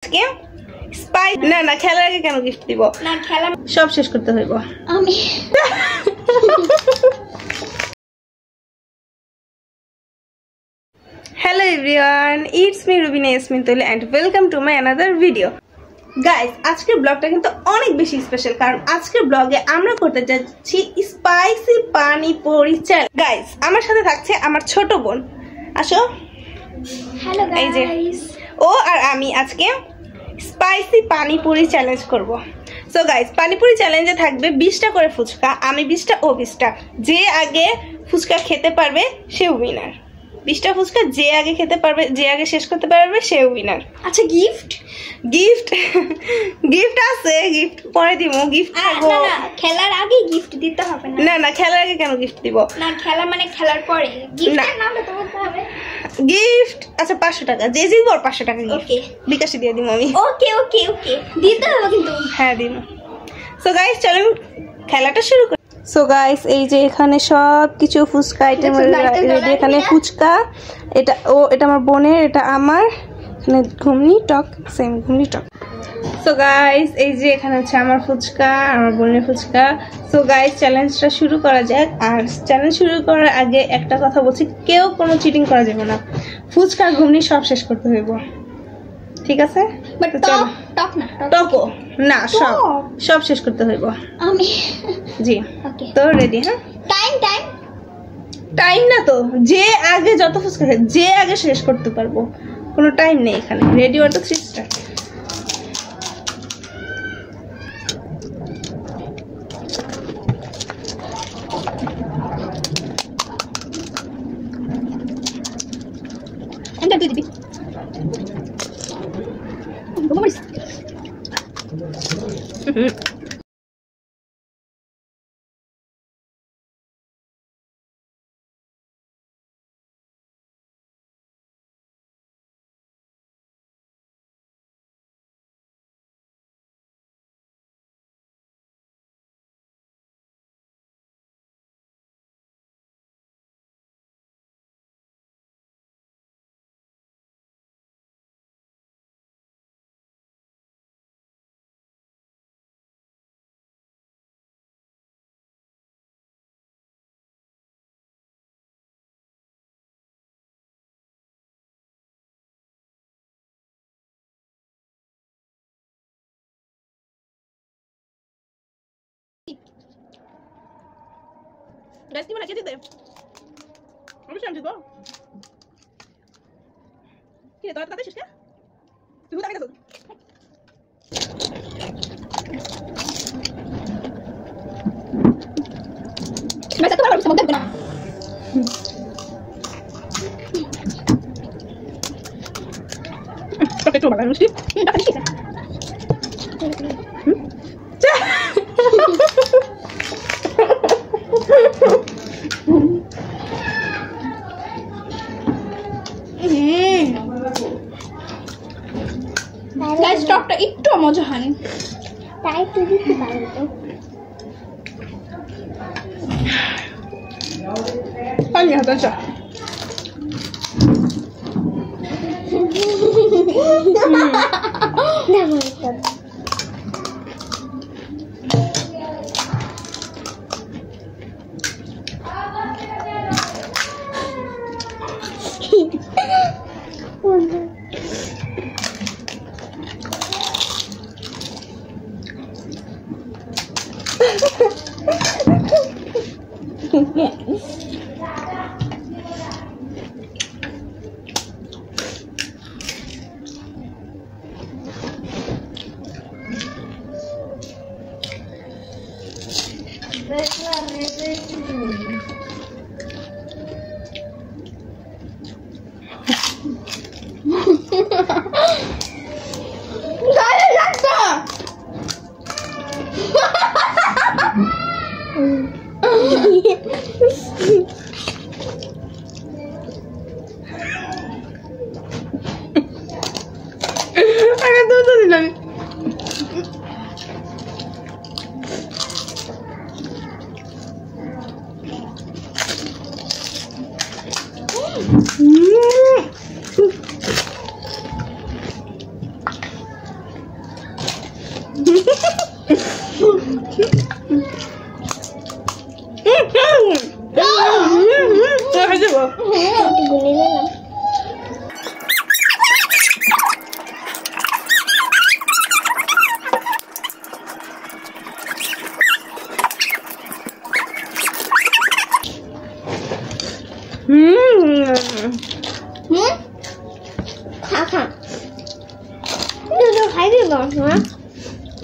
আজকে স্পাইস না খেলার আগে কেন গিফট দিব না খেলা সব শেষ করতে হইব আমি Hello everyone, it's me Rubina Yasmin Toli and welcome to my another video. Guys, আজকের ব্লগটা কিন্তু অনেক বেশি স্পেশাল কারণ আজকের ব্লগে আমরা করতে যাচ্ছি স্পাইসি পানিপুরি চ্যালেঞ্জ। গাইস, আমার সাথে থাকছে আমার ছোট বোন। আসো। Hello guys. ও আর আমি আজকে স্পাইসি পানিপুরি চ্যালেঞ্জ করব। সো গাইস, পানিপুরি চ্যালেঞ্জে থাকবে 20টা করে ফুচকা, আমি 20টা ও 20টা। যে আগে ফুচকা খেতে পারবে সে উইনার। 20টা ফুচকা যে আগে খেতে পারবে, যে আগে শেষ করতে পারবে সে উইনার। আচ্ছা, গিফট গিফট গিফট আছে, গিফট পরে দিব। গিফট থাকবো না, খেলার আগে গিফট দিতে হবে না। না খেলার আগে কেন গিফট দিব? না খেলা মানে খেলার পরে গিফটের নামটা তো বলতে হবে। গিফট আচ্ছা 500 টাকা, যে জিতবে 500 টাকা গিফট। ওকে, বিকাশে দিয়ে দিব আমি। ওকে ওকে ওকে, দিতে হবে কিন্তু। হ্যাঁ দিব। সো গাইস, চলুন খেলাটা শুরু করি। সো গাইস, এই যে এখানে সব কিছু ফুচকা আইটেম রেডি। এখানে ফুচকা, এটা আমার বোনের, এটা আমার। এখানে ঘুমনি টক, সেম ঘুমনি টক। সো গাইস, এই যে এখানে হচ্ছে আমার ফুচকা, আমার বোনের ফুচকা। সো গাইস, চ্যালেঞ্জটা শুরু করা যাক। আর চ্যালেঞ্জ শুরু করার আগে একটা কথা বলছি, কেউ কোনো চিটিং করা যাবে না। ফুচকা ঘুমনি সব শেষ করতে হইব, ঠিক আছে? টকও না, সব শেষ করতে হইব। আমি জি তো রেডি। হ্যাঁ, টাইম না তো, যে আগে যত ফুচকা খায় যে আগে শেষ করতে পারবো, কোনো টাইম নেই এখানে। Ready 1 2 3 start. এন্টার তুই দিবি। Guys, gimana kita deh? Habis yang itu. Kita tahu kata sih ya? Tunggu tak kita tuh. Masa tuh baru bisa makan benar. Pakai coba kan mesti. Tak ada kita. Guys, টকটা একটু মজা হয়নি, তাই একটু দিতে পারো তো। পানি হাতে চা। না বলতো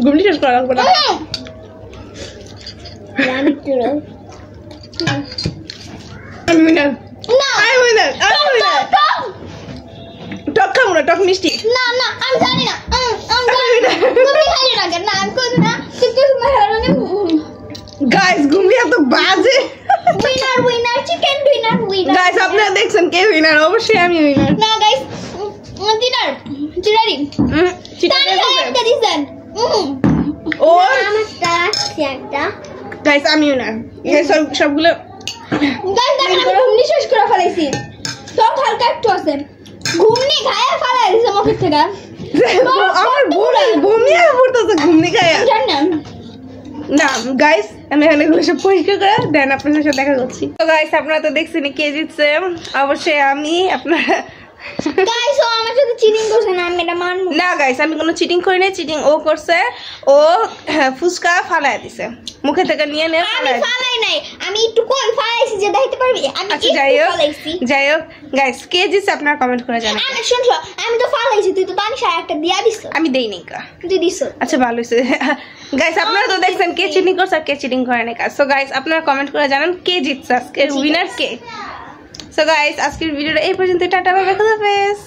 গুমলি শেষ করা লাগবে না। টক খাবো না, টক মিষ্টি। না না আমি জানি না, তুমি খাইলে না কেন? না আমি কই না, গাইস গুমলি এত বাজে। Winner winner chicken winner winner. Guys আপনারা দেখছেন কে উইনার? অবশ্যই আমি উইনার। না গাইস উইনার চিরারি চিটারি একটা দিছেন। ও আমারটা একটা। গাইস আমি উইনার। গাইস সবগুলো গাইস দেখেন আমি ঘুমনি শেষ করে ফেলাইছি। সব হালকা একটু আছে, ঘুমনি খায়া ফেলাই দিছে মুখের থেকে। আমার বমি আর পড়তেছে ঘুমনি খায়া। জানেন না গাইস আমি এখানে এগুলো সব পরিষ্কার করে দেন আপনাদের সাথে দেখা করছি। তো গাইস আপনারা তো দেখছেন কে জিতছে। অবশ্যই আমি। আপনারা গাইস ও আমার সাথে চিটিং করছে না, আমি এটা মানবো না। গাইস আমি কোনো চিটিং করি নাই, চিটিং ও করছে। ও ফুসকা ফালায় দিছে মুখে থেকে নিয়ে নিয়ে আমি ফালাই নাই, আমি একটু কই ফালাইছি যে দেখতে পারবি। আমি আচ্ছা যাই হোক গাইস কে জিতছে আপনারা কমেন্ট করে জানান। আমি শুনছো আমি তো ফালাইছি, তুই তো তানিশা একটা দিয়া দিছ। আমি দেই নাই কা, তুই দিছ। আচ্ছা ভালো হইছে। গাইস আপনারা তো দেখছেন কে চিটিং করছে আর কে চিটিং করে নাই। সো গাইস আপনারা কমেন্ট করে জানান কে জিতছে, আজকের উইনার কে। সো গাইস আজকের ভিডিওটা এই পর্যন্ত। টাটা বাই বাই, খোদা হাফেজ।